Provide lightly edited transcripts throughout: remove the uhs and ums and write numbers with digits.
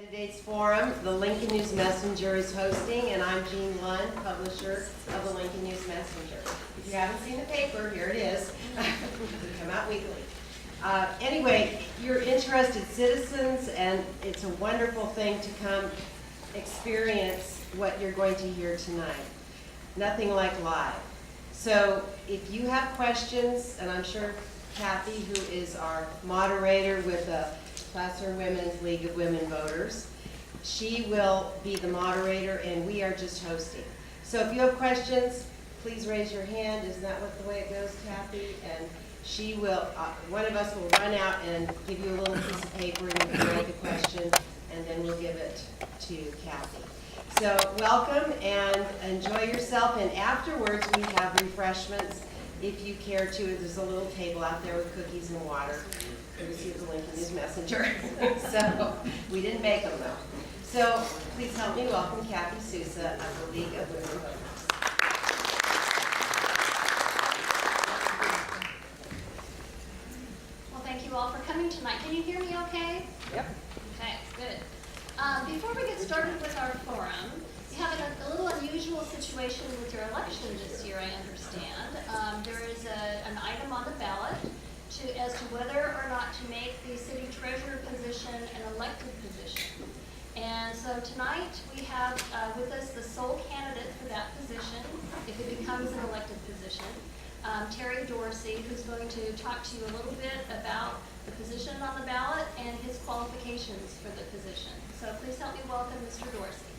Candidates Forum, the Lincoln News Messenger is hosting, and I'm Jean Lund, publisher of the Lincoln News Messenger. If you haven't seen the paper, here it is. We come out weekly. Anyway, you're interested citizens, and it's a wonderful thing to come experience what you're going to hear tonight. Nothing like live. So if you have questions, and I'm sure Kathy, who is our moderator with the Placer Women's League of Women Voters, she will be the moderator, and we are just hosting. So if you have questions, please raise your hand. Isn't that what the way it goes, Kathy? And she will, one of us will run out and give you a little piece of paper, and you can write the question, and then we'll give it to Kathy. So welcome and enjoy yourself, and afterwards we have refreshments if you care to. There's a little table out there with cookies and water. Courtesy of the Lincoln News Messenger. So we didn't make them though. So please help me welcome Kathy Sousa of the League of Women Voters. Well, thank you all for coming tonight. Can you hear me okay? Yep. Okay, good. Before we get started with our forum, you have a little unusual situation with your election this year, I understand. There is an item on the ballot as to whether or not to make the city treasurer position an elected position. And so tonight we have with us the sole candidate for that position, if it becomes an elected position, Terry Dorsey, who's going to talk to you a little bit about the position on the ballot and his qualifications for the position. So please help me welcome Mr. Dorsey.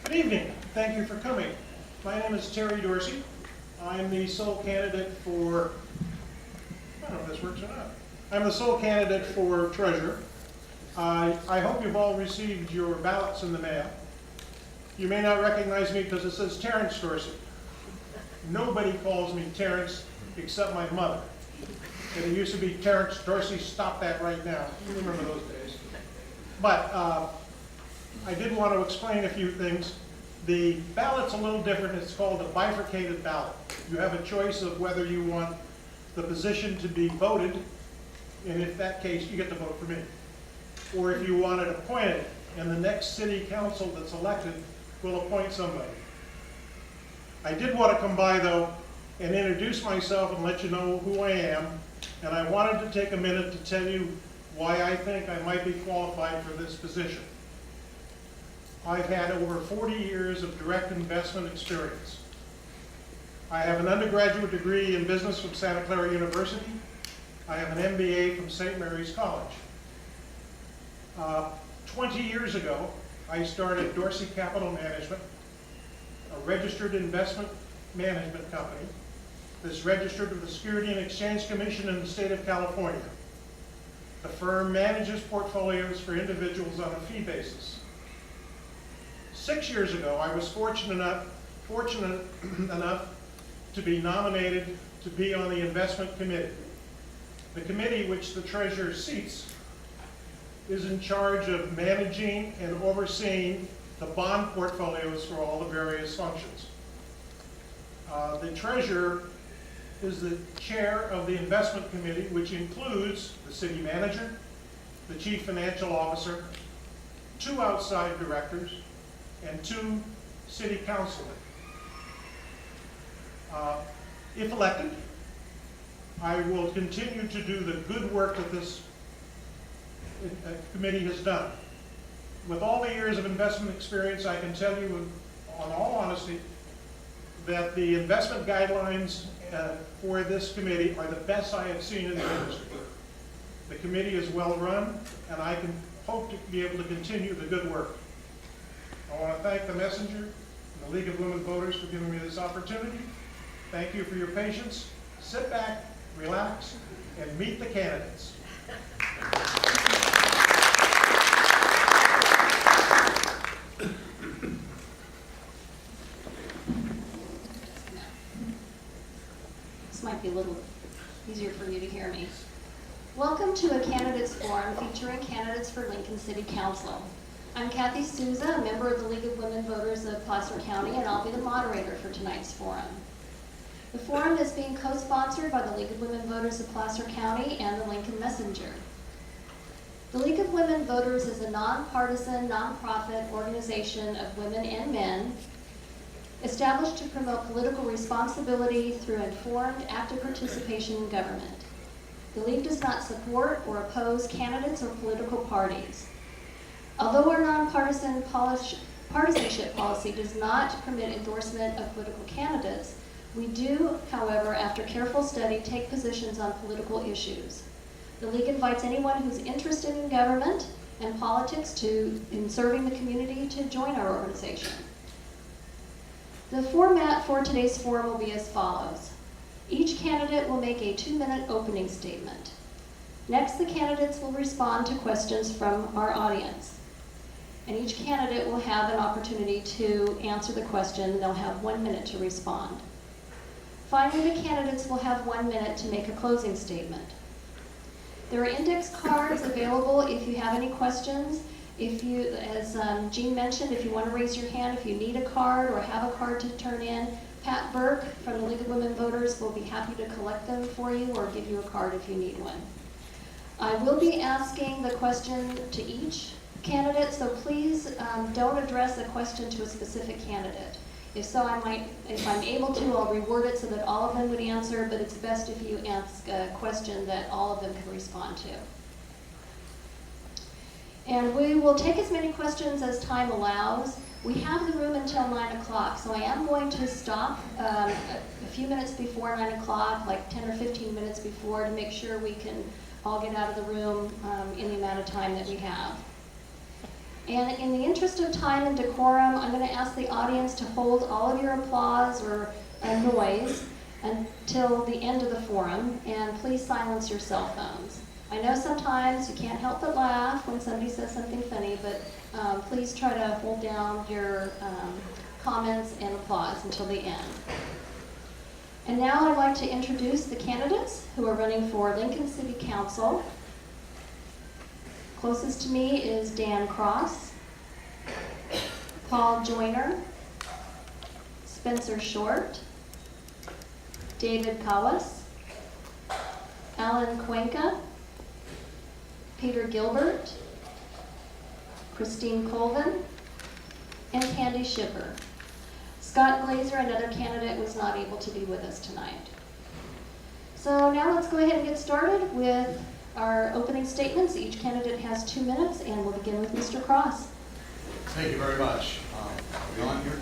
Good evening. Thank you for coming. My name is Terry Dorsey. I'm the sole candidate for, I don't know if this works or not. I'm the sole candidate for treasurer. I hope you've all received your ballots in the mail. You may not recognize me because it says Terrence Dorsey. Nobody calls me Terrence except my mother. And it used to be Terrence Dorsey, stop that right now. You remember those days. But I did want to explain a few things. The ballot's a little different. It's called a bifurcated ballot. You have a choice of whether you want the position to be voted, and if that case, you get to vote for me. Or if you want it appointed, and the next city council that's elected will appoint somebody. I did want to come by, though, and introduce myself and let you know who I am, and I wanted to take a minute to tell you why I think I might be qualified for this position. I've had over 40 years of direct investment experience. I have an undergraduate degree in business from Santa Clara University. I have an MBA from St. Mary's College. 20 years ago, I started Dorsey Capital Management, a registered investment management company that's registered with the Securities and Exchange Commission in the state of California. The firm manages portfolios for individuals on a fee basis. 6 years ago, I was fortunate enough to be nominated to be on the investment committee. The committee, which the treasurer seats, is in charge of managing and overseeing the bond portfolios for all the various functions. The treasurer is the chair of the investment committee, which includes the city manager, the chief financial officer, 2 outside directors, and 2 city councilmen. If elected, I will continue to do the good work that this committee has done. With all the years of investment experience, I can tell you, in all honesty, that the investment guidelines for this committee are the best I have seen in the industry. The committee is well run, and I can hope to be able to continue the good work. I want to thank the Messenger and the League of Women Voters for giving me this opportunity. Thank you for your patience. Sit back, relax, and meet the candidates. This might be a little easier for you to hear me. Welcome to a candidates forum featuring candidates for Lincoln City Council. I'm Kathy Sousa, a member of the League of Women Voters of Placer Placer County, and I'll be the moderator for tonight's forum. The forum is being co-sponsored by the League of Women Voters of Placer County and the Lincoln Messenger. The League of Women Voters is a nonpartisan, nonprofit organization of women and men established to promote political responsibility through informed, active participation in government. The League does not support or oppose candidates or political parties. Although our nonpartisan partisanship policy does not permit endorsement of political candidates, we do, however, after careful study, take positions on political issues. The League invites anyone who's interested in government and politics in serving the community to join our organization. The format for today's forum will be as follows. Each candidate will make a 2-minute opening statement. Next, the candidates will respond to questions from our audience. And each candidate will have an opportunity to answer the question. They'll have 1 minute to respond. Finally, the candidates will have 1 minute to make a closing statement. There are index cards available if you have any questions. If you, as Jean mentioned, if you want to raise your hand, if you need a card or have a card to turn in, Pat Burke from the League of Women Voters will be happy to collect them for you or give you a card if you need one. I will be asking the question to each candidate, so please don't address a question to a specific candidate. If so, if I'm able to, I'll reword it so that all of them would answer, but it's best if you ask a question that all of them can respond to. And we will take as many questions as time allows. We have the room until 9 o'clock, so I am going to stop a few minutes before 9 o'clock, like 10 or 15 minutes before, to make sure we can all get out of the room in the amount of time that we have. And in the interest of time and decorum, I'm going to ask the audience to hold all of your applause or noise until the end of the forum, and please silence your cell phones. I know sometimes you can't help but laugh when somebody says something funny, but please try to hold down your comments and applause until the end. And now I'd like to introduce the candidates who are running for Lincoln City Council. Closest to me is Dan Cross, Paul Joyner, Spencer Short, David Kawas, Alan Cuenca, Peter Gilbert, Christine Colvin, and Candy Shipper. Scott Glazer, another candidate, was not able to be with us tonight. So now let's go ahead and get started with our opening statements. Each candidate has 2 minutes, and we'll begin with Mr. Cross. Thank you very much. Are we on here?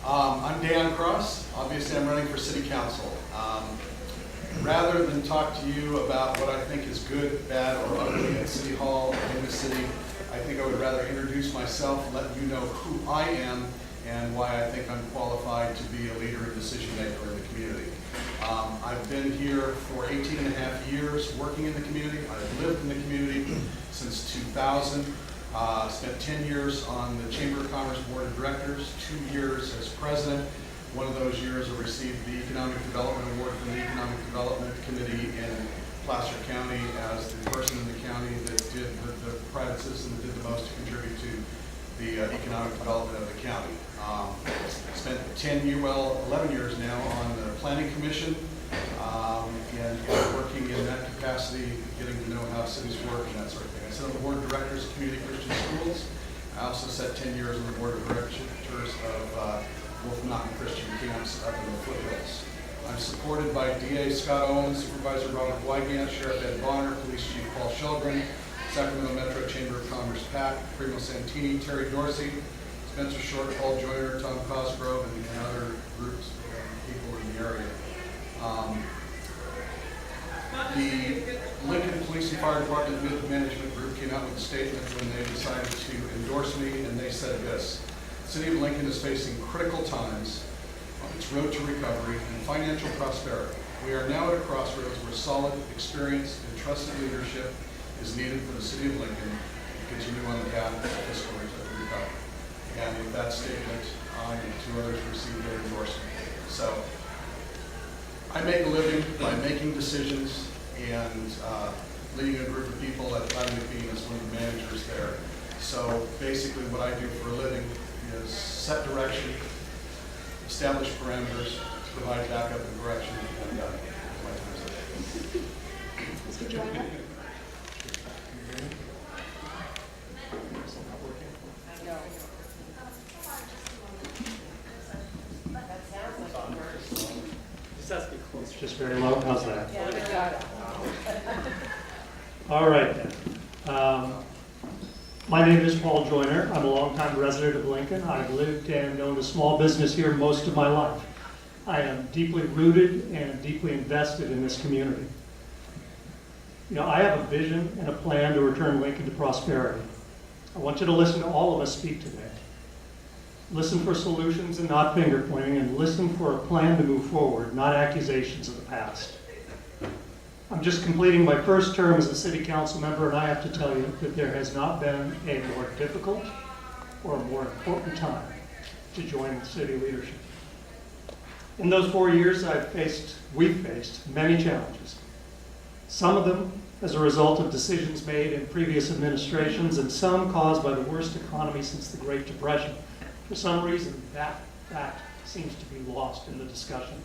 I'm Dan Cross. Obviously, I'm running for City Council. Rather than talk to you about what I think is good, bad, or ugly at City Hall or in the city, I think I would rather introduce myself and let you know who I am and why I think I'm qualified to be a leader and decision maker in the community. I've been here for 18 and a half years working in the community. I've lived in the community since 2000. Spent 10 years on the Chamber of Commerce Board of Directors, 2 years as president. One of those years I received the Economic Development Award from the Economic Development Committee in Placer County as the person in the county that did the private citizen that did the most to contribute to the economic development of the county. Spent 11 years now on the Planning Commission and working in that capacity, getting to know how cities work and that sort of thing. I sit on the Board of Directors of Community Christian Schools. I also sat 10 years on the Board of Directors of Wolf Mountain Christian Camps up in the foothills. I'm supported by DA Scott Owens, Supervisor Robert Wygant, Sheriff Ed Bonner, Police Chief Paul Shelgren, Sacramento Metro Chamber of Commerce PAC, Primo Santini, Terry Dorsey, Spencer Short, Paul Joyner, Tom Cosgrove, and other groups of people in the area. The Lincoln Police and Fire Department Youth Management Group came out with a statement when they decided to endorse me, and they said this: the City of Lincoln is facing critical times on its road to recovery and financial prosperity. We are now at a crossroads where solid, experienced, and trusted leadership is needed for the City of Lincoln to continue on the path of fiscal recovery. And with that statement, I and 2 others received their endorsement. So I make a living by making decisions and leading a group of people at Platinum McBean as one of the managers there. So basically what I do for a living is set direction, establish parameters, provide backup and direction, and my time's up. Mr. Joyner? That sounds like it works. It's just very low. How's that? Yeah, we got it. All right then. My name is Paul Joyner. I'm a longtime resident of Lincoln. I've lived and owned a small business here most of my life. I am deeply rooted and deeply invested in this community. You know, I have a vision and a plan to return Lincoln to prosperity. I want you to listen to all of us speak today. Listen for solutions and not finger pointing, and listen for a plan to move forward, not accusations of the past. I'm just completing my first term as a city council member, and I have to tell you that there has not been a more difficult or a more important time to join city leadership. In those 4 years, we've faced many challenges. Some of them as a result of decisions made in previous administrations, and some caused by the worst economy since the Great Depression. For some reason, that fact seems to be lost in the discussion.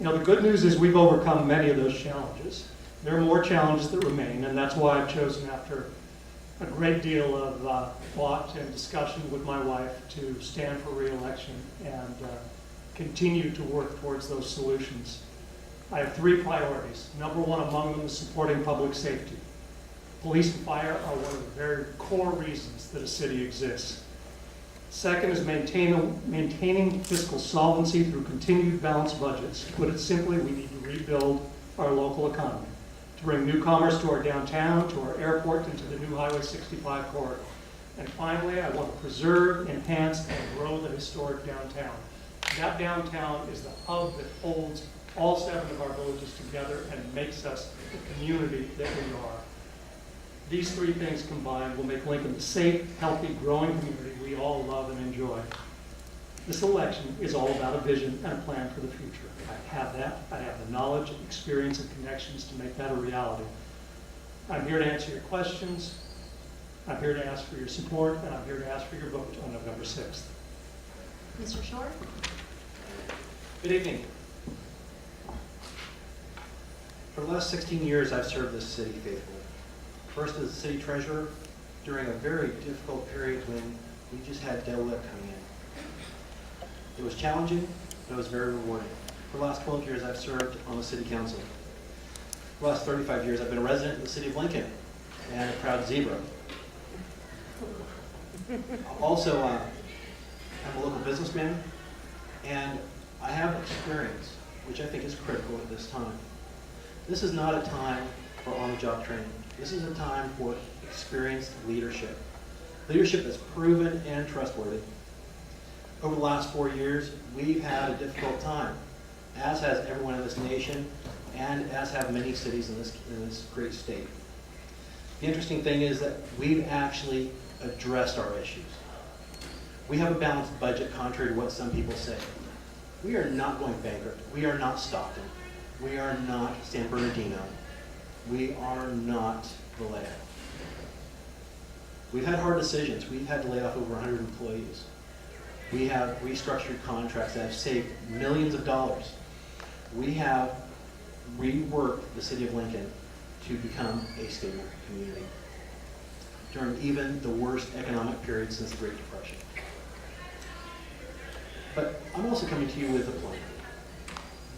You know, the good news is we've overcome many of those challenges. There are more challenges that remain, and that's why I've chosen, after a great deal of thought and discussion with my wife, to stand for re-election and continue to work towards those solutions. I have 3 priorities. Number 1 among them is supporting public safety. Police and fire are one of the very core reasons that a city exists. Second is maintaining fiscal solvency through continued balanced budgets. To put it simply, we need to rebuild our local economy, to bring new commerce to our downtown, to our airport, and to the new Highway 65 corridor. And finally, I want to preserve, enhance, and grow the historic downtown. That downtown is the hub that holds all 7 of our villages together and makes us the community that we are. These 3 things combined will make Lincoln the safe, healthy, growing community we all love and enjoy. This election is all about a vision and a plan for the future. I have that. I have the knowledge, experience, and connections to make that a reality. I'm here to answer your questions. I'm here to ask for your support, and I'm here to ask for your vote on November 6th. Mr. Short? Good evening. For the last 16 years, I've served this city faithfully. First as city treasurer during a very difficult period when we just had debt coming in. It was challenging, but it was very rewarding. For the last 12 years, I've served on the city council. For the last 35 years, I've been a resident in the city of Lincoln and a proud zebra. Also, I'm a local businessman, and I have experience, which I think is critical at this time. This is not a time for on-the-job training. This is a time for experienced leadership. Leadership that's proven and trustworthy. Over the last 4 years, we've had a difficult time, as has everyone in this nation, and as have many cities in this great state. The interesting thing is that we've actually addressed our issues. We have a balanced budget, contrary to what some people say. We are not going bankrupt. We are not Stockton. We are not San Bernardino. We are not Vallejo. We've had hard decisions. We've had to lay off over 100 employees. We have restructured contracts that have saved millions of dollars. We have reworked the city of Lincoln to become a stable community during even the worst economic period since the Great Depression. But I'm also coming to you with a plan.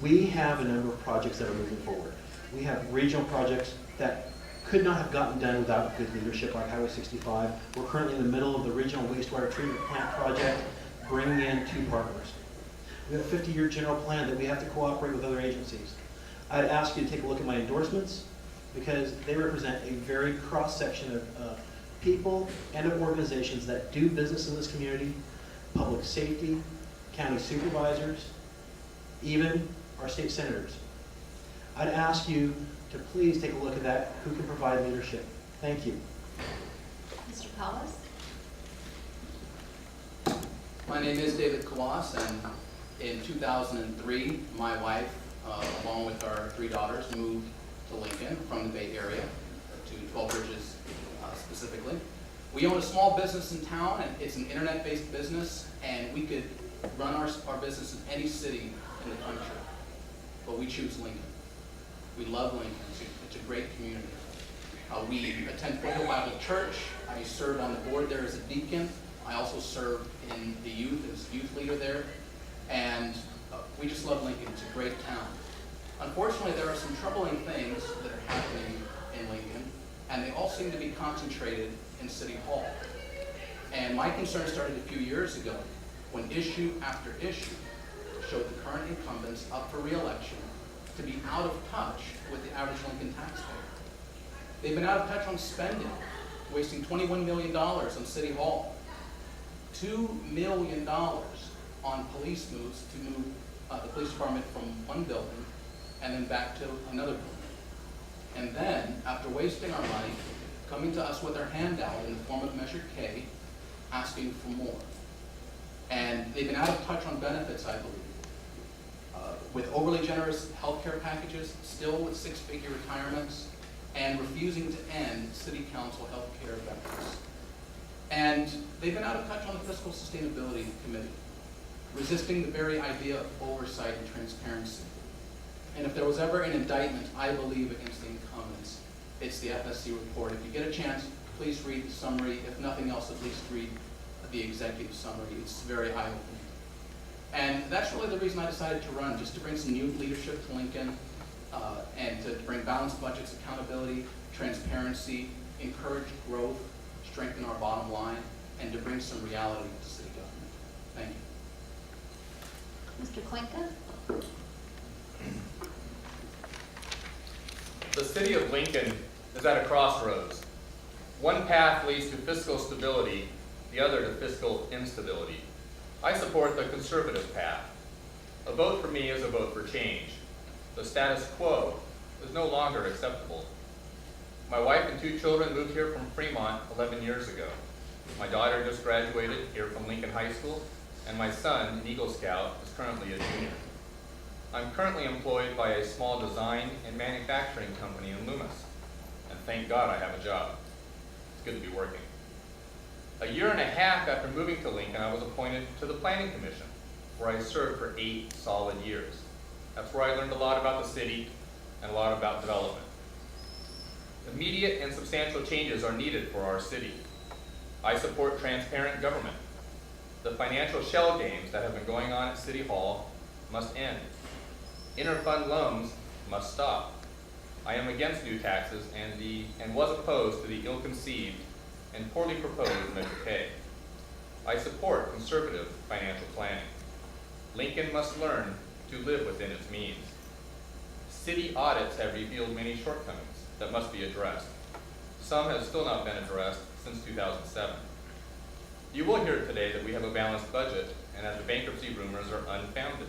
We have a number of projects that are moving forward. We have regional projects that could not have gotten done without good leadership, like Highway 65. We're currently in the middle of the regional wastewater treatment plant project, bringing in 2 partners. We have a 50-year general plan that we have to cooperate with other agencies. I'd ask you to take a look at my endorsements, because they represent a very cross-section of people and of organizations that do business in this community, public safety, county supervisors, even our state senators. I'd ask you to please take a look at that, who can provide leadership. Thank you. Mr. Palace? My name is David Kawas, and in 2003, my wife, along with our 3 daughters, moved to Lincoln from the Bay Area to 12 Bridges specifically. We own a small business in town, and it's an internet-based business, and we could run our business in any city in the country, but we choose Lincoln. We love Lincoln. It's a great community. We attend Foothill Bible Church. I served on the board there as a deacon. I also served in the youth as youth leader there, and we just love Lincoln. It's a great town. Unfortunately, there are some troubling things that are happening in Lincoln, and they all seem to be concentrated in City Hall. And my concern started a few years ago when issue after issue showed the current incumbents up for re-election to be out of touch with the average Lincoln taxpayer. They've been out of touch on spending, wasting $21 million on City Hall, $2 million on police moves to move the police department from one building and then back to another building. And then, after wasting our money, coming to us with our handout in the form of Measure K, asking for more. And they've been out of touch on benefits, I believe. With overly generous health care packages, still with six-figure retirements, and refusing to end city council health care benefits. And they've been out of touch on the Fiscal Sustainability Committee, resisting the very idea of oversight and transparency. And if there was ever an indictment, I believe, against the incumbents, it's the FSC report. If you get a chance, please read the summary. If nothing else, at least read the executive summary. It's very eye-opening. And that's really the reason I decided to run, just to bring some new leadership to Lincoln, and to bring balanced budgets, accountability, transparency, encourage growth, strengthen our bottom line, and to bring some reality to city government. Thank you. Mr. Klinka? The city of Lincoln is at a crossroads. One path leads to fiscal stability, the other to fiscal instability. I support the conservative path. A vote for me is a vote for change. The status quo is no longer acceptable. My wife and 2 children moved here from Fremont 11 years ago. My daughter just graduated here from Lincoln High School, and my son, an Eagle Scout, is currently a junior. I'm currently employed by a small design and manufacturing company in Loomis, and thank God I have a job. It's good to be working. A year and a half after moving to Lincoln, I was appointed to the Planning Commission, where I served for 8 solid years. That's where I learned a lot about the city and a lot about development. Immediate and substantial changes are needed for our city. I support transparent government. The financial shell games that have been going on at City Hall must end. Interfund loans must stop. I am against new taxes and was opposed to the ill-conceived and poorly proposed Measure K. I support conservative financial planning. Lincoln must learn to live within its means. City audits have revealed many shortcomings that must be addressed. Some have still not been addressed since 2007. You will hear today that we have a balanced budget and that the bankruptcy rumors are unfounded.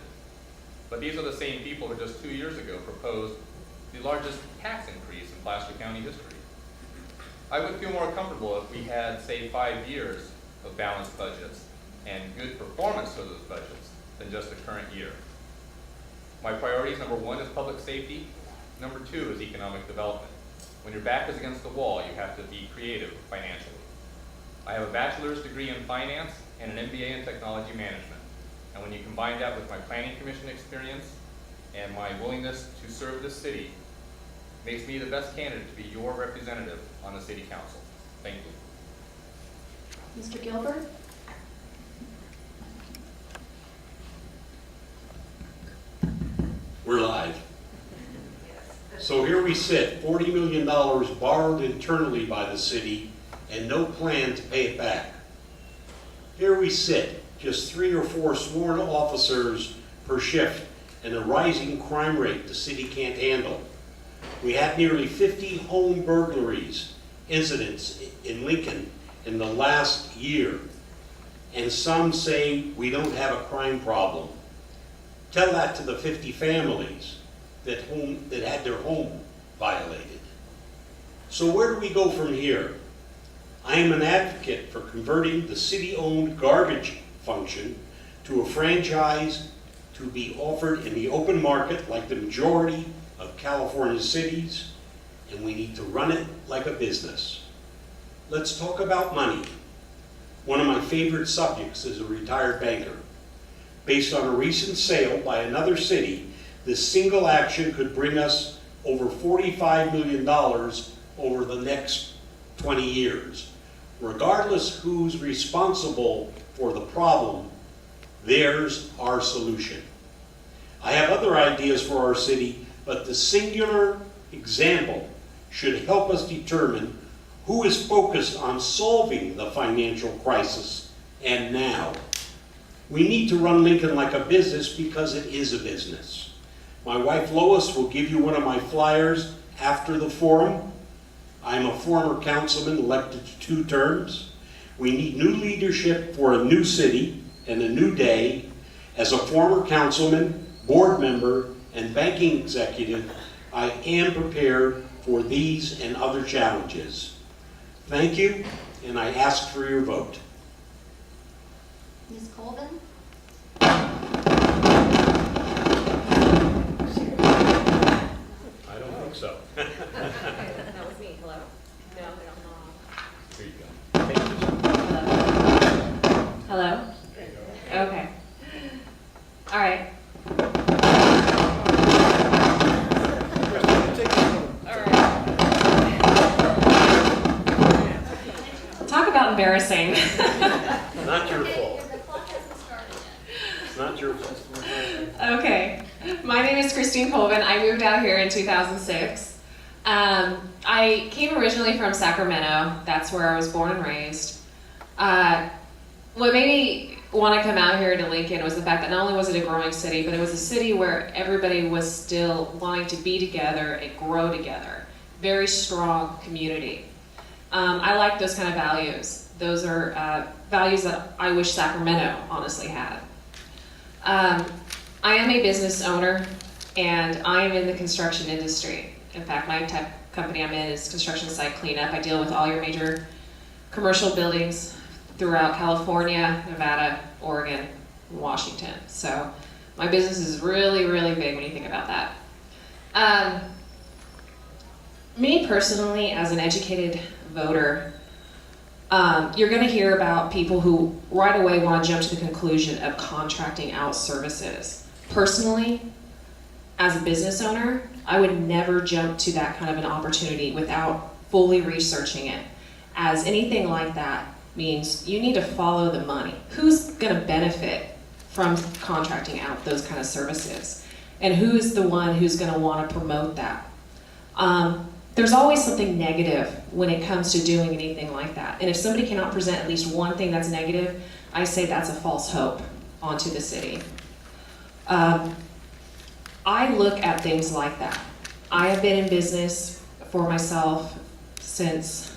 But these are the same people who just 2 years ago proposed the largest tax increase in Placer County history. I would feel more comfortable if we had, say, 5 years of balanced budgets and good performance for those budgets than just the current year. My priorities, number 1 is public safety. Number 2 is economic development. When your back is against the wall, you have to be creative financially. I have a bachelor's degree in finance and an MBA in technology management. And when you combine that with my planning commission experience and my willingness to serve this city, it makes me the best candidate to be your representative on the city council. Thank you. Mr. Gilbert? We're live. So here we sit, $40 million borrowed internally by the city and no plan to pay it back. Here we sit, just 3 or 4 sworn officers per shift and a rising crime rate the city can't handle. We had nearly 50 home burglaries incidents in Lincoln in the last year, and some say we don't have a crime problem. Tell that to the 50 families that had their home violated. So where do we go from here? I am an advocate for converting the city-owned garbage function to a franchise to be offered in the open market like the majority of California cities, and we need to run it like a business. Let's talk about money. One of my favorite subjects is a retired banker. Based on a recent sale by another city, this single action could bring us over $45 million over the next 20 years. Regardless who's responsible for the problem, there's our solution. I have other ideas for our city, but the singular example should help us determine who is focused on solving the financial crisis and now. We need to run Lincoln like a business because it is a business. My wife Lois will give you one of my flyers after the forum. I'm a former councilman elected to 2 terms. We need new leadership for a new city and a new day. As a former councilman, board member, and banking executive, I am prepared for these and other challenges. Thank you, and I ask for your vote. Ms. Colvin? I don't think so. That was me, hello? No, Here you go. Hello? Okay. All right. Talk about embarrassing. Not your fault. The clock hasn't started yet. It's not your fault. Okay. My name is Christine Colvin. I moved out here in 2006. I came originally from Sacramento. That's where I was born and raised. What made me want to come out here to Lincoln was the fact that not only was it a growing city, but it was a city where everybody was still wanting to be together and grow together. Very strong community. I like those kind of values. Those are values that I wish Sacramento honestly had. I am a business owner, and I am in the construction industry. In fact, my type company I'm in is construction site cleanup. I deal with all your major commercial buildings throughout California, Nevada, Oregon, and Washington. So my business is really, really big when you think about that. Me personally, as an educated voter, you're going to hear about people who right away want to jump to the conclusion of contracting out services. Personally, as a business owner, I would never jump to that kind of an opportunity without fully researching it, as anything like that means you need to follow the money. Who's going to benefit from contracting out those kind of services? And who's the one who's going to want to promote that? There's always something negative when it comes to doing anything like that. And if somebody cannot present at least one thing that's negative, I say that's a false hope onto the city. I look at things like that. I have been in business for myself since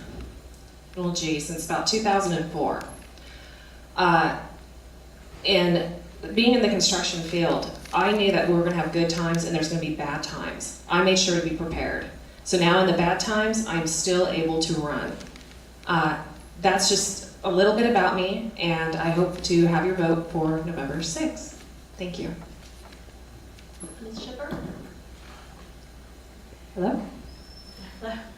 about 2004. And being in the construction field, I knew that we were gonna have good times and there's gonna be bad times. I made sure to be prepared. So now in the bad times, I'm still able to run. That's just a little bit about me, and I hope to have your vote for November 6th. Thank you. Ms. Shipper? Hello.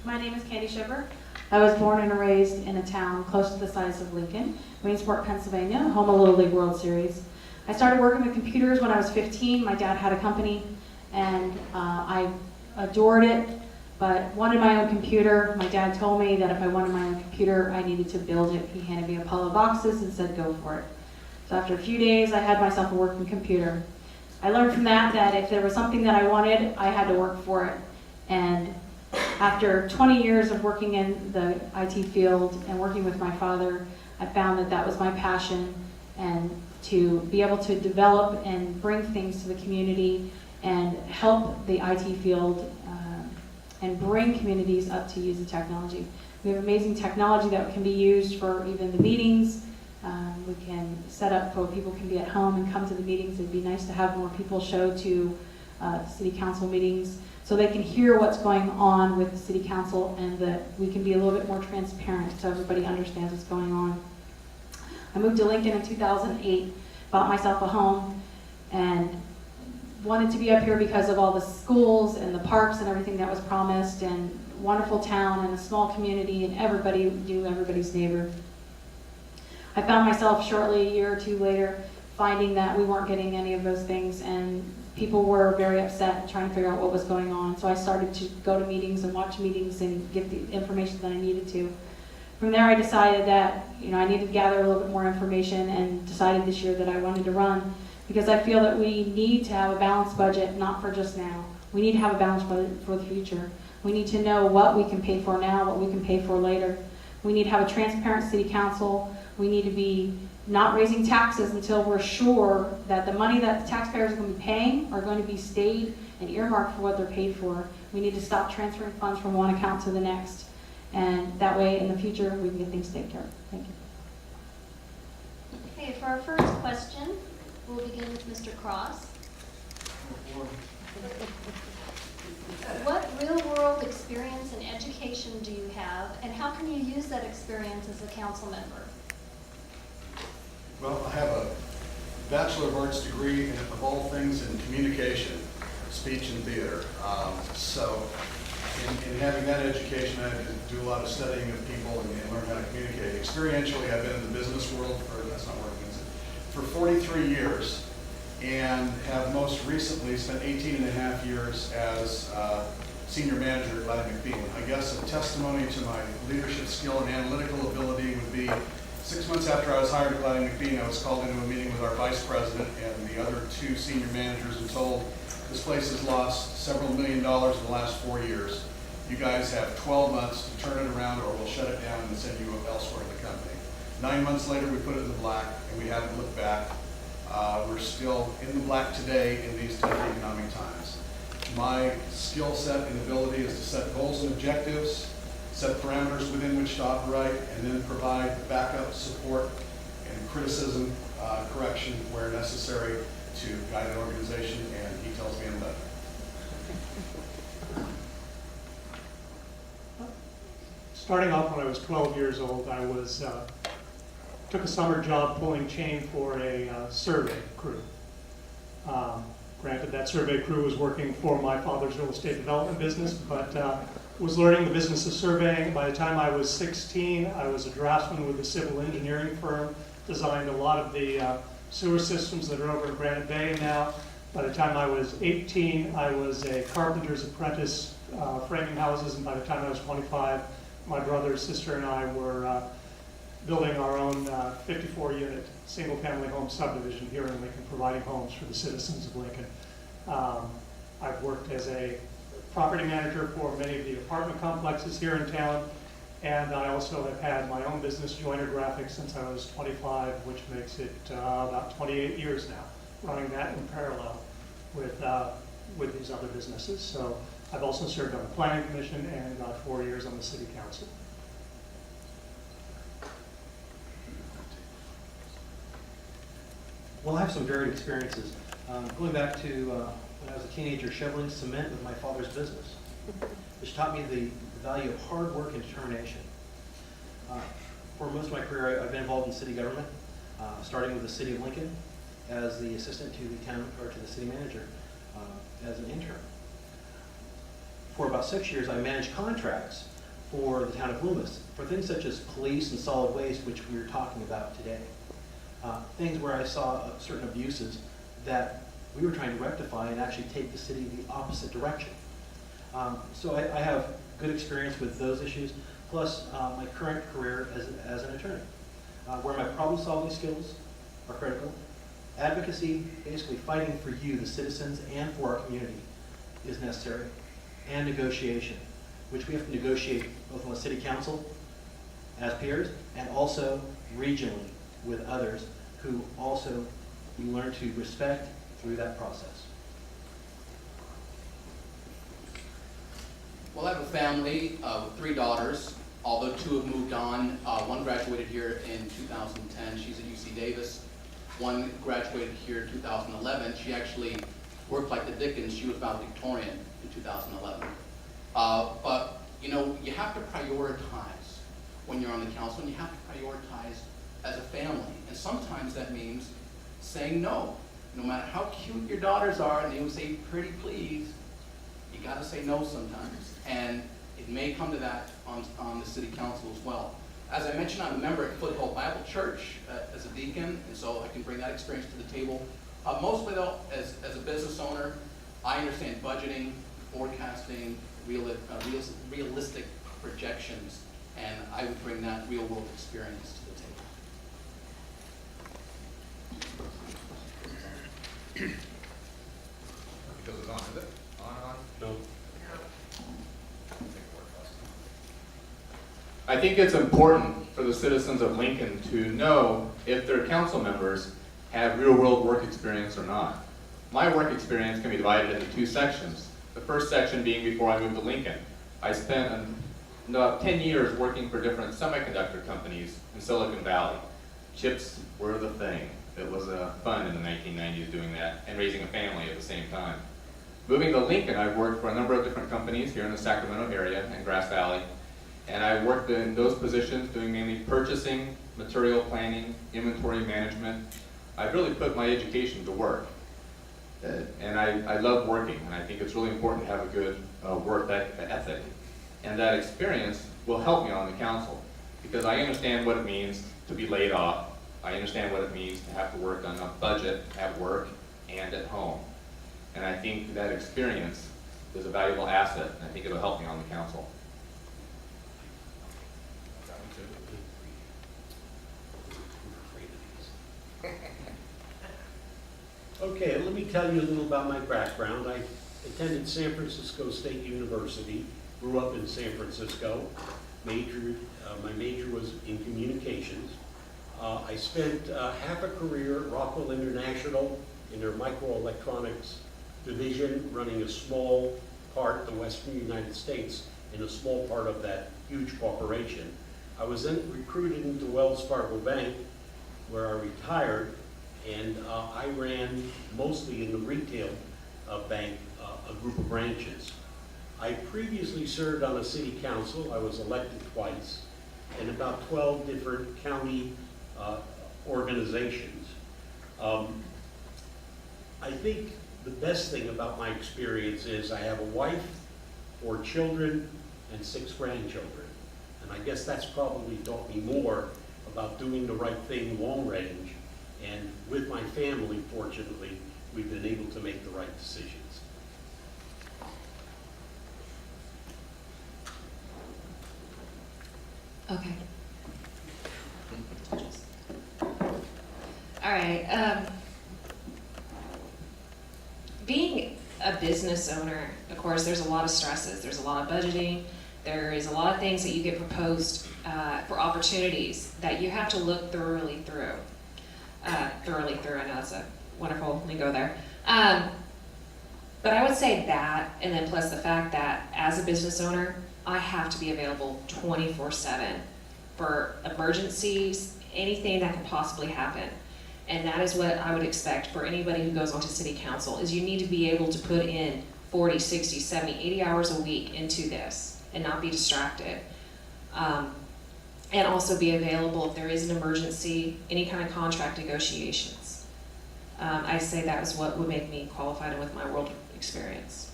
My name is Candy Shipper. I was born and raised in a town close to the size of Lincoln, Williamsport, Pennsylvania, home of Little League World Series. I started working with computers when I was 15. My dad had a company, and I adored it, but wanted my own computer. My dad told me that if I wanted my own computer, I needed to build it. He handed me a pile of boxes and said, go for it. So after a few days, I had myself a working computer. I learned from that if there was something that I wanted, I had to work for it. And after 20 years of working in the IT field and working with my father, I found that that was my passion, and to be able to develop and bring things to the community and help the IT field and bring communities up to use the technology. We have amazing technology that can be used for even the meetings. We can set up so people can be at home and come to the meetings. It'd be nice to have more people show to city council meetings so they can hear what's going on with the city council, and that we can be a little bit more transparent so everybody understands what's going on. I moved to Lincoln in 2008, bought myself a home, and wanted to be up here because of all the schools and the parks and everything that was promised, and wonderful town and a small community, and everybody knew everybody's neighbor. I found myself shortly, a year or two later, finding that we weren't getting any of those things, and people were very upset and trying to figure out what was going on. So I started to go to meetings and watch meetings and get the information that I needed to. From there, I decided that I needed to gather a little bit more information, and decided this year that I wanted to run, because I feel that we need to have a balanced budget, not for just now. We need to have a balanced budget for the future. We need to know what we can pay for now, what we can pay for later. We need to have a transparent city council. We need to be not raising taxes until we're sure that the money that the taxpayers are going to be paying are going to be stayed and earmarked for what they're paid for. We need to stop transferring funds from one account to the next. And that way, in the future, we can get things taken care of. Thank you. Okay, for our first question, we'll begin with Mr. Cross. What real-world experience and education do you have, and how can you use that experience as a council member? Well, I have a Bachelor of Arts degree in, of all things, in communication, speech and theater. So in having that education, I had to do a lot of studying of people and learn how to communicate. Experientially, I've been in the business world for 43 years, and have most recently spent 18 and a half years as senior manager at Clyde McBean. I guess a testimony to my leadership skill and analytical ability would be 6 months after I was hired at Clyde McBean, I was called into a meeting with our vice president and the other 2 senior managers and told, this place has lost several $1 million in the last 4 years. You guys have 12 months to turn it around, or we'll shut it down and send you elsewhere in the company. 9 months later, we put it in the black, and we haven't looked back. We're still in the black today in these tough economic times. My skill set and ability is to set goals and objectives, set parameters within which to operate, and then provide backup support and criticism, correction where necessary to guide an organization, and he tells me I'm done. Starting off when I was 12 years old, I was took a summer job pulling chain for a survey crew. Granted, that survey crew was working for my father's real estate development business, but was learning the business of surveying. By the time I was 16, I was a draftsman with a civil engineering firm, designed a lot of the sewer systems that are over in Granite Bay now. By the time I was 18, I was a carpenter's apprentice framing houses, and by the time I was 25, my brother, sister, and I were building our own 54-unit single-family home subdivision here in Lincoln, providing homes for the citizens of Lincoln. I've worked as a property manager for many of the apartment complexes here in town, and I also have had my own business, Joiner Graphics, since I was 25, which makes it about 28 years now, running that in parallel with these other businesses. So I've also served on the Planning Commission and about 4 years on the City Council. Well, I have some varied experiences. Going back to when I was a teenager, shoveling cement with my father's business, which taught me the value of hard work and determination. For most of my career, I've been involved in city government, starting with the City of Lincoln as the assistant to the city manager as an intern. For about 6 years, I managed contracts for the town of Loomis for things such as police and solid waste, which we were talking about today. Things where I saw certain abuses that we were trying to rectify and actually take the city the opposite direction. So I have good experience with those issues, plus my current career as an attorney, where my problem-solving skills are critical. Advocacy, basically fighting for you, the citizens, and for our community is necessary. And negotiation, which we have to negotiate both on the city council as peers and also regionally with others who also we learn to respect through that process. Well, I have a family with 3 daughters, although 2 have moved on. One graduated here in 2010. She's at UC Davis. One graduated here in 2011. She actually worked like the Dickens. She was valedictorian in 2011. But, you know, you have to prioritize when you're on the council, and you have to prioritize as a family. And sometimes that means saying no. No matter how cute your daughters are, and they will say, pretty please, you gotta say no sometimes. And It may come to that on the city council as well. As I mentioned, I'm a member at Foothill Bible Church as a deacon, and so I can bring that experience to the table. Mostly though, as a business owner, I understand budgeting, forecasting, realistic projections, and I would bring that real world experience to the table. Because it's on, is it? On? No. I think it's important for the citizens of Lincoln to know if their council members have real-world work experience or not. My work experience can be divided into two sections. The first section being before I moved to Lincoln. I spent about 10 years working for different semiconductor companies in Silicon Valley. Chips were the thing. It was fun in the 1990s doing that and raising a family at the same time. Moving to Lincoln, I've worked for a number of different companies here in the Sacramento area and Grass Valley. And I worked in those positions doing mainly purchasing, material planning, inventory management. I've really put my education to work. And I love working, and I think it's really important to have a good work ethic. And that experience will help me on the council, because I understand what it means to be laid off. I understand what it means to have to work on a budget at work and at home. And I think that experience is a valuable asset, and I think it'll help me on the council. Okay, let me tell you a little about my background. I attended San Francisco State University, grew up in San Francisco. My major was in communications. I spent half a career at Rockwell International in their microelectronics division, running a small part, the Western United States, in a small part of that huge corporation. I was then recruited into Wells Fargo Bank, where I retired, and I ran mostly in the retail bank, a group of branches. I previously served on a city council. I was elected twice, in about 12 different county organizations. I think the best thing about my experience is I have a wife, 4 children, and 6 grandchildren. And I guess that's probably taught me more about doing the right thing long range. And with my family, fortunately, we've been able to make the right decisions. Okay. All right. Being a business owner, of course, there's a lot of stresses. There's a lot of budgeting. There is a lot of things that you get proposed for opportunities that you have to look thoroughly through. I know that's a wonderful lingo there. But I would say that, and then plus the fact that as a business owner, I have to be available 24/7 for emergencies, anything that can possibly happen. And that is what I would expect for anybody who goes onto city council, is you need to be able to put in 40, 60, 70, 80 hours a week into this and not be distracted. And also be available if there is an emergency, any kind of contract negotiations. I say that is what would make me qualified with my world experience.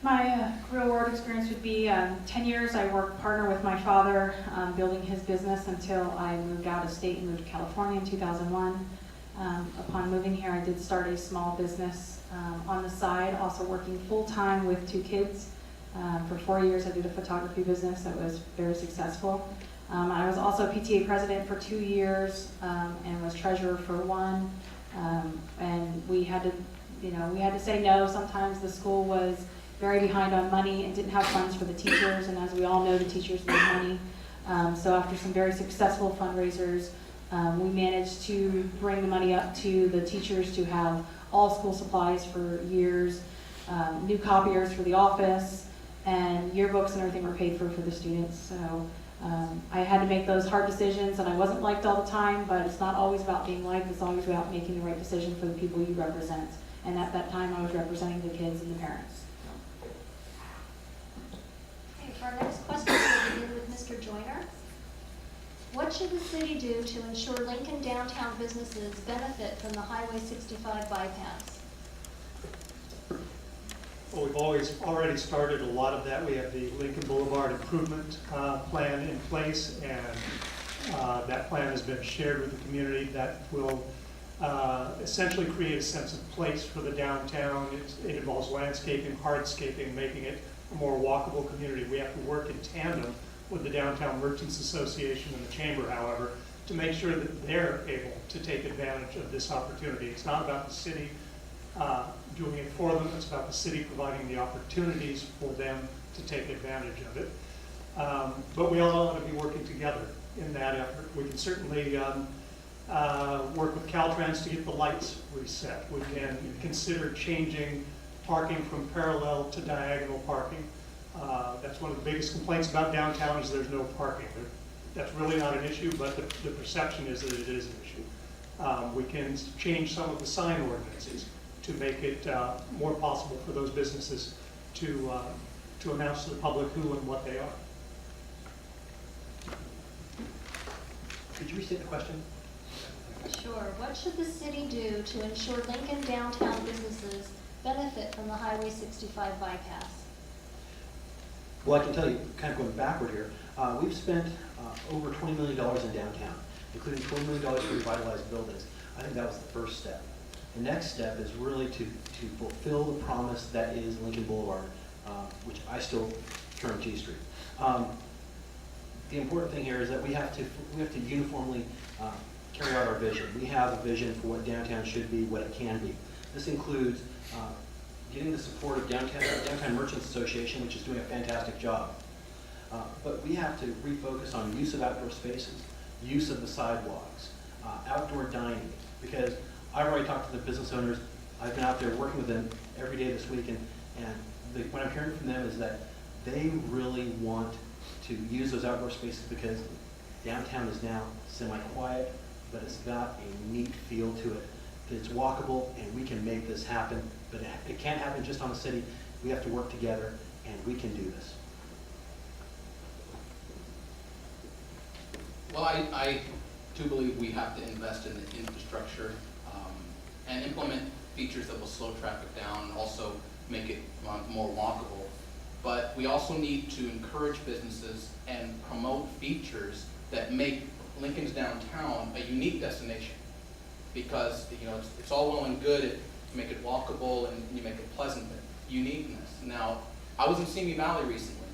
My real world experience would be 10 years I worked partner with my father building his business until I moved out of state and moved to California in 2001. Upon moving here, I did start a small business on the side, also working full-time with 2 kids. For 4 years, I did a photography business that was very successful. I was also PTA president for 2 years and was treasurer for 1. And we had to say no. Sometimes the school was very behind on money and didn't have funds for the teachers, and as we all know, the teachers need money. So after some very successful fundraisers, we managed to bring the money up to the teachers to have all school supplies for years, new copiers for the office, and yearbooks and everything were paid for the students. So I had to make those hard decisions, and I wasn't liked all the time, but it's not always about being liked, it's always about making the right decision for the people you represent. And at that time, I was representing the kids and the parents. Okay, for our next question, we'll begin with Mr. Joyner. What should the city do to ensure Lincoln downtown businesses benefit from the Highway 65 bypass? Well, we've already started a lot of that. We have the Lincoln Boulevard Improvement Plan in place, and that plan has been shared with the community. That will essentially create a sense of place for the downtown. It involves landscaping, hardscaping, making it a more walkable community. We have to work in tandem with the Downtown Merchants Association and the Chamber, however, to make sure that they're able to take advantage of this opportunity. It's not about the city doing it for them, it's about the city providing the opportunities for them to take advantage of it. But we all ought to be working together in that effort. We can certainly work with Caltrans to get the lights reset. We can consider changing parking from parallel to diagonal parking. That's one of the biggest complaints about downtown is there's no parking. That's really not an issue, but the perception is that it is an issue. We can change some of the sign ordinances to make it more possible for those businesses to announce to the public who and what they are. Could you restate the question? Sure. What should the city do to ensure Lincoln downtown businesses benefit from the Highway 65 bypass? Well, I can tell you, kind of going backward here, we've spent over $20 million in downtown, including $20 million to revitalize buildings. I think that was the first step. The next step is really to fulfill the promise that is Lincoln Boulevard, which I still term G Street. The important thing here is that we have to uniformly carry out our vision. We have a vision for what downtown should be, what it can be. This includes getting the support of Downtown Merchants Association, which is doing a fantastic job. But we have to refocus on use of outdoor spaces, use of the sidewalks, outdoor dining, because I've already talked to the business owners. I've been out there working with them every day this week, and what I'm hearing from them is that they really want to use those outdoor spaces because downtown is now semi-quiet, but it's got a neat feel to it. It's walkable, and we can make this happen, but it can't happen just on the city. We have to work together, and we can do this. Well, I do believe we have to invest in the infrastructure and implement features that will slow traffic down and also make it more walkable. But we also need to encourage businesses and promote features that make Lincoln's downtown a unique destination. Because it's all well and good if you make it walkable and you make it pleasant, but uniqueness. Now, I was in Simi Valley recently,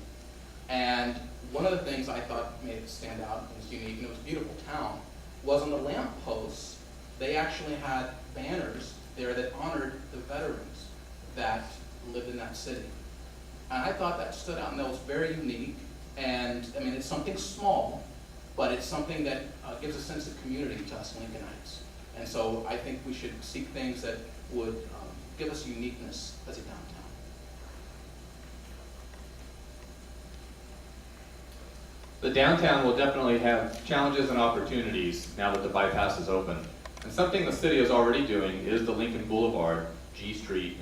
and one of the things I thought made it stand out and was unique, and it was a beautiful town, was on the lamp posts, they actually had banners there that honored the veterans that lived in that city. And I thought that stood out, and that was very unique. And I mean, it's something small, but it's something that gives a sense of community to us Lincolnites. And so I think we should seek things that would give us uniqueness as a downtown. The downtown will definitely have challenges and opportunities now that the bypass is open. And something the city is already doing is the Lincoln Boulevard G Street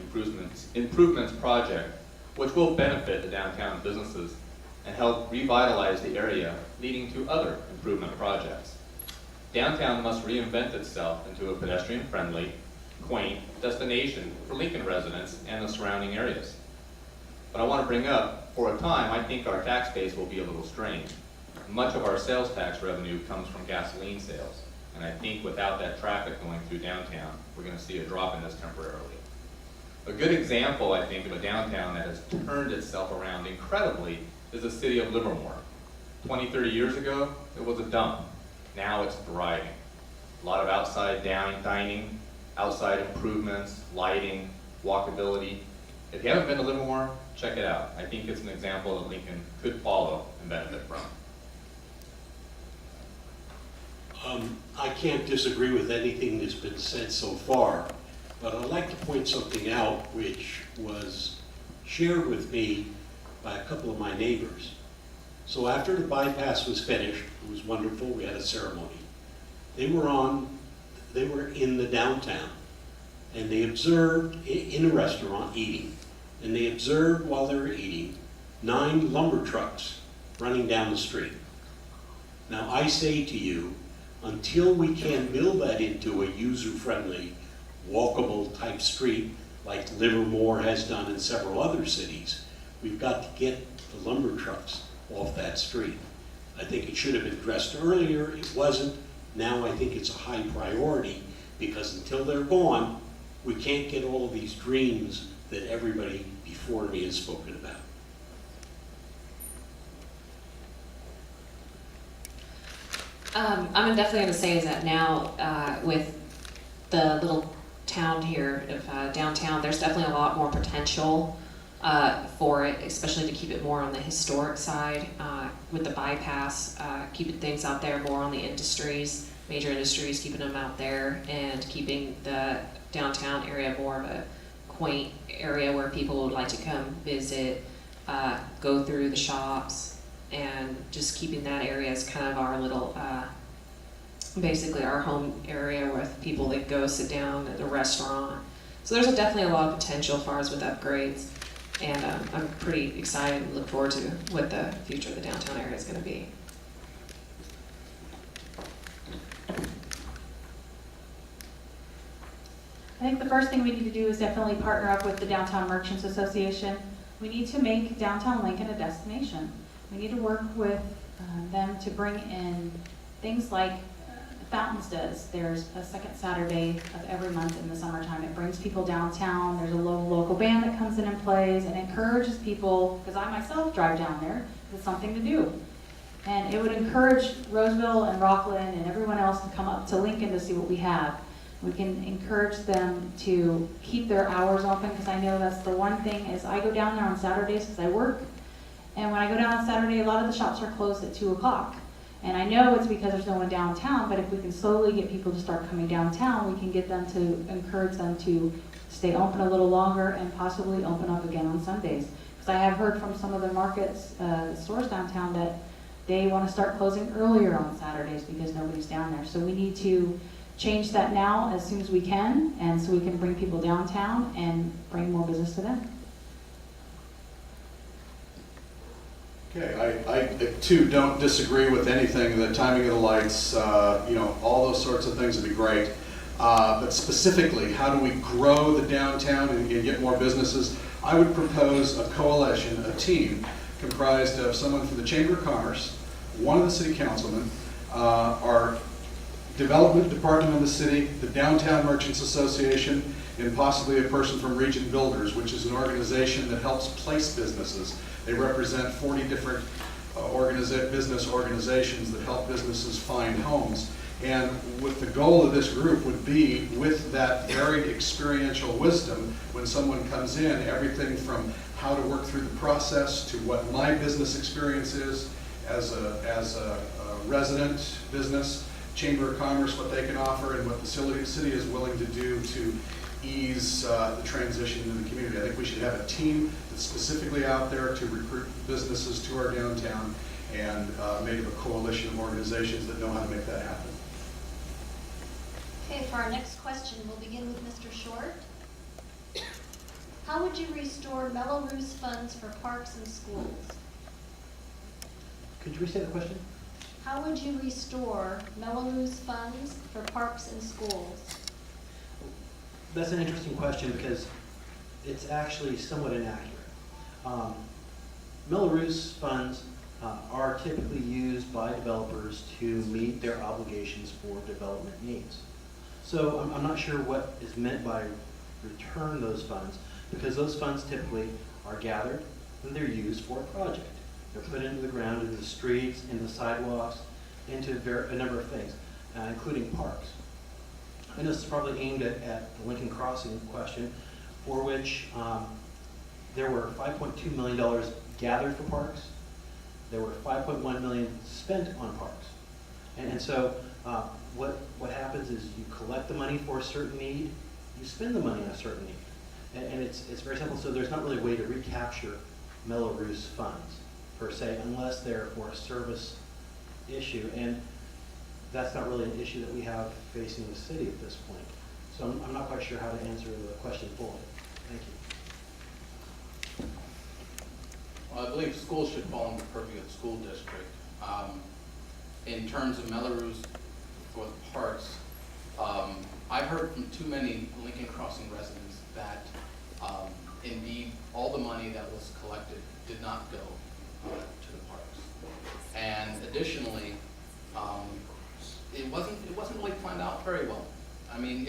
Improvements Project, which will benefit the downtown businesses and help revitalize the area, leading to other improvement projects. Downtown must reinvent itself into a pedestrian-friendly, quaint destination for Lincoln residents and the surrounding areas. But I want to bring up, for a time, I think our tax base will be a little strained. Much of our sales tax revenue comes from gasoline sales, and I think without that traffic going through downtown, we're going to see a drop in this temporarily. A good example, I think, of a downtown that has turned itself around incredibly is the city of Livermore. 20, 30 years ago, it was a dump. Now it's thriving. A lot of outside dining, outside improvements, lighting, walkability. If you haven't been to Livermore, check it out. I think it's an example that Lincoln could follow and benefit from. I can't disagree with anything that's been said so far, but I'd like to point something out which was shared with me by a couple of my neighbors. So after the bypass was finished, it was wonderful, we had a ceremony. They were in the downtown, and they observed in a restaurant eating, and they observed while they were eating 9 lumber trucks running down the street. Now I say to you, until we can build that into a user-friendly, walkable type street, like Livermore has done in several other cities. We've got to get the lumber trucks off that street. I think it should have been addressed earlier, it wasn't. Now I think it's a high priority, because until they're gone, we can't get all of these dreams that everybody before me has spoken about. I'm definitely going to say is that now with the little town here of downtown, there's definitely a lot more potential for it, especially to keep it more on the historic side with the bypass, keeping things out there more on the industries, major industries, keeping them out there, and keeping the downtown area more of a quaint area where people would like to come visit, go through the shops, and just keeping that area as kind of our little, basically our home area with people that go sit down at the restaurant. So there's definitely a lot of potential as far as with upgrades, and I'm pretty excited and look forward to what the future of the downtown area is going to be. I think the first thing we need to do is definitely partner up with the Downtown Merchants Association. We need to make downtown Lincoln a destination. We need to work with them to bring in things like Fountains does. There's a second Saturday of every month in the summertime. It brings people downtown. There's a local band that comes in and plays and encourages people, because I myself drive down there, it's something to do. And it would encourage Roseville and Rockland and everyone else to come up to Lincoln to see what we have. We can encourage them to keep their hours open, because I know that's the one thing is I go down there on Saturdays because I work. And when I go down on Saturday, a lot of the shops are closed at 2 o'clock. And I know it's because there's no one downtown, but if we can slowly get people to start coming downtown, we can get them to encourage them to stay open a little longer and possibly open up again on Sundays. Because I have heard from some of the markets, stores downtown, that they want to start closing earlier on Saturdays because nobody's down there. So we need to change that now as soon as we can, and so we can bring people downtown and bring more business to them. Okay, I too don't disagree with anything, the timing of the lights, all those sorts of things would be great. But specifically, how do we grow the downtown and get more businesses? I would propose a coalition, a team, comprised of someone from the Chamber of Commerce, one of the city councilmen, our development department of the city, the Downtown Merchants Association, and possibly a person from Region Builders, which is an organization that helps place businesses. They represent 40 different business organizations that help businesses find homes. And with the goal of this group would be, with that varied experiential wisdom, when someone comes in, everything from how to work through the process to what my business experience is as a resident business, Chamber of Commerce, what they can offer, and what the city is willing to do to ease the transition into the community. I think we should have a team that's specifically out there to recruit businesses to our downtown, and made of a coalition of organizations that know how to make that happen. Okay, for our next question, we'll begin with Mr. Short. How would you restore Mello-Roos funds for parks and schools? Could you restate the question? How would you restore Mello-Roos funds for parks and schools? That's an interesting question because it's actually somewhat inaccurate. Mello-Roos funds are typically used by developers to meet their obligations for development needs. So I'm not sure what is meant by return those funds, because those funds typically are gathered and they're used for a project. They're put into the ground, into the streets, into the sidewalks, into a number of things, including parks. I know this is probably aimed at the Lincoln Crossing question, for which there were $5.2 million gathered for parks. There were $5.1 million spent on parks. And so what happens is you collect the money for a certain need, you spend the money on a certain need. And it's very simple, so there's not really a way to recapture Mello-Roos funds, per se, unless they're for a service issue. And that's not really an issue that we have facing the city at this point. So I'm not quite sure how to answer the question fully. Thank you. Well, I believe schools should fall in the purview of the school district. In terms of Mello-Roos for the parks, I've heard from too many Lincoln Crossing residents that Indeed, all the money that was collected did not go to the parks. And additionally, it wasn't really planned out very well. I mean,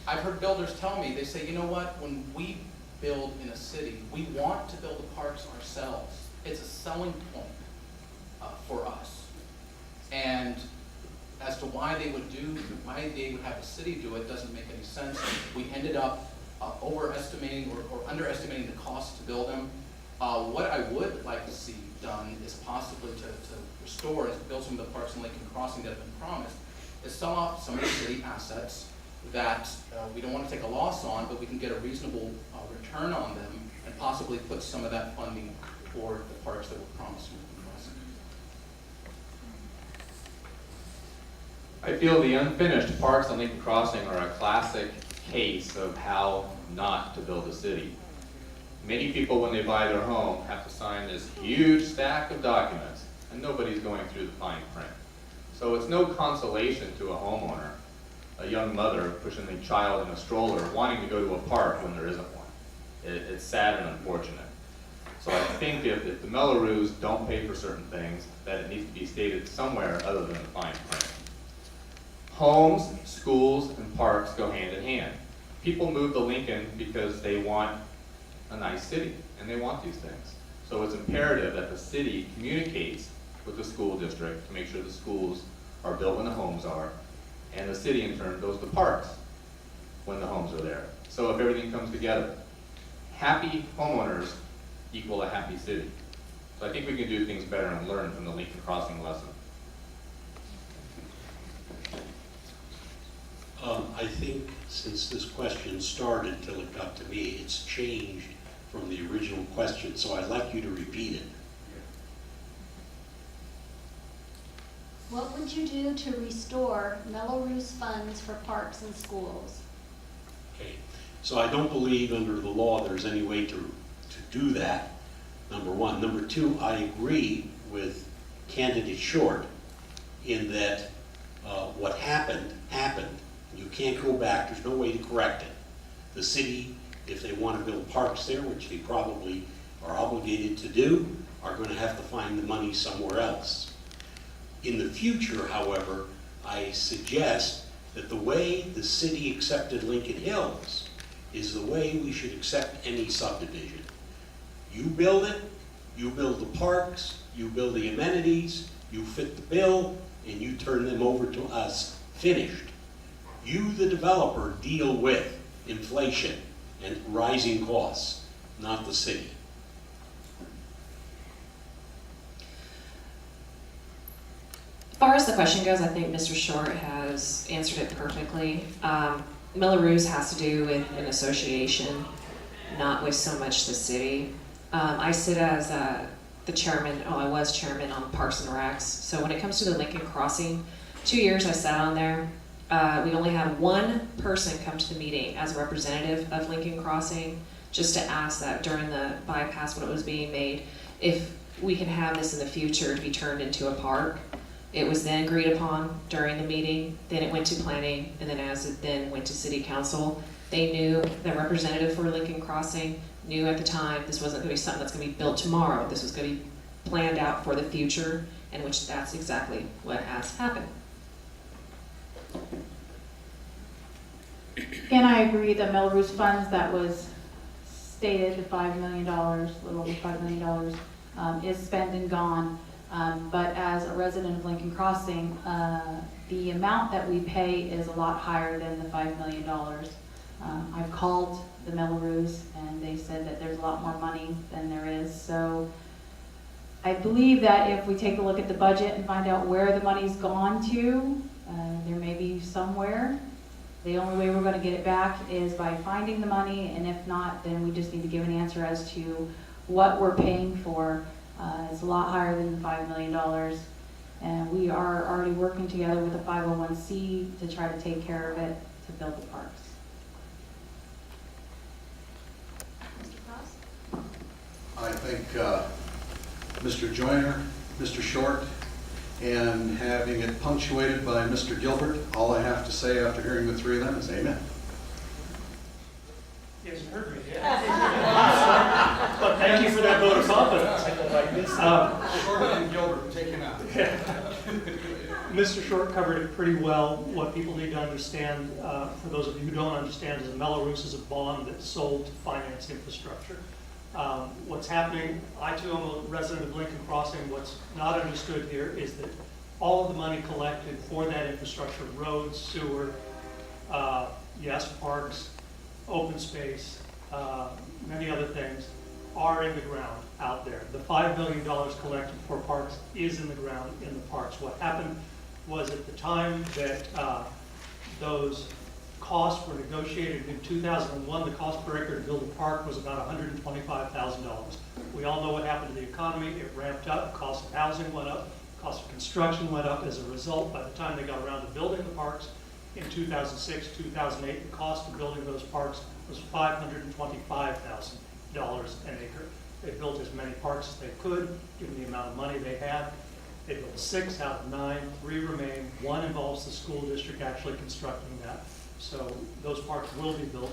I've heard builders tell me, they say, you know what, when we build in a city, we want to build the parks ourselves. It's a selling point for us. And as to why they would have the city do it doesn't make any sense. We ended up overestimating or underestimating the cost to build them. What I would like to see done is possibly to restore and build some of the parks in Lincoln Crossing that have been promised, is sell off some of the city assets that we don't want to take a loss on, but we can get a reasonable return on them and possibly put some of that funding toward the parks that were promised in Lincoln Crossing. I feel the unfinished parks on Lincoln Crossing are a classic case of how not to build a city. Many people, when they buy their home, have to sign this huge stack of documents, and nobody's going through the fine print. So it's no consolation to a homeowner, a young mother pushing a child in a stroller, wanting to go to a park when there isn't one. It's sad and unfortunate. So I think if the Mellorews don't pay for certain things, that it needs to be stated somewhere other than the fine print. Homes, schools, and parks go hand in hand. People move to Lincoln because they want a nice city, and they want these things. So it's imperative that the city communicates with the school district to make sure the schools are built when the homes are, and the city in turn builds the parks when the homes are there. So if everything comes together, happy homeowners equal a happy city. So I think we can do things better and learn from the Lincoln Crossing lesson. I think since this question started till it got to me, it's changed from the original question, so I'd like you to repeat it. What would you do to restore Mellorews funds for parks and schools? Okay, so I don't believe under the law there's any way to do that, number one. Number two, I agree with candidate Short in that what happened, happened. You can't go back, there's no way to correct it. The city, if they want to build parks there, which they probably are obligated to do, are going to have to find the money somewhere else. In the future, however, I suggest that the way the city accepted Lincoln Hills is the way we should accept any subdivision. You build it, you build the parks, you build the amenities, you fit the bill, and you turn them over to us finished. You, the developer, deal with inflation and rising costs, not the city. As far as the question goes, I think Mr. Short has answered it perfectly. Mellorews has to do with an association, not with so much the city. I sit as the chairman, I was chairman on Parks and Recs. So when it comes to the Lincoln Crossing, 2 years I sat on there. We only had one person come to the meeting as a representative of Lincoln Crossing, just to ask that during the bypass when it was being made, if we can have this in the future to be turned into a park. It was then agreed upon during the meeting, then it went to planning, and then as it then went to city council, they knew, the representative for Lincoln Crossing knew at the time this wasn't going to be something that's going to be built tomorrow. This was going to be planned out for the future, and which that's exactly what has happened. And I agree, the Melrose funds that was stated, the $5 million, a little over $5 million, is spent and gone. But as a resident of Lincoln Crossing, the amount that we pay is a lot higher than the $5 million. I've called the Melrose and they said that there's a lot more money than there is. So I believe that if we take a look at the budget and find out where the money's gone to, there may be somewhere. The only way we're going to get it back is by finding the money, and if not, then we just need to give an answer as to what we're paying for. It's a lot higher than the $5 million, and we are already working together with the 501c to try to take care of it to build the parks. Mr. Cross? I think Mr. Joyner, Mr. Short, and having it punctuated by Mr. Gilbert, all I have to say after hearing the three of them is amen. He hasn't heard me yet. But thank you for that vote of confidence. Short and Gilbert, take him out. Mr. Short covered it pretty well. What people need to understand, for those of you who don't understand, is a Mello-Roos is a bond that's sold to finance infrastructure. What's happening, I too am a resident of Lincoln Crossing. What's not understood here is that all of the money collected for that infrastructure, roads, sewer, yes, parks, open space, many other things, are in the ground out there. The $5 million collected for parks is in the ground in the parks. What happened was at the time that those costs were negotiated in 2001, the cost per acre to build a park was about $125,000. We all know what happened to the economy. It ramped up, the cost of housing went up, the cost of construction went up. As a result, by the time they got around to building the parks in 2006, 2008, the cost of building those parks was $525,000 an acre. They built as many parks as they could, given the amount of money they had. They built 6 out of 9, 3 remain. 1 involves the school district actually constructing that. So those parks will be built.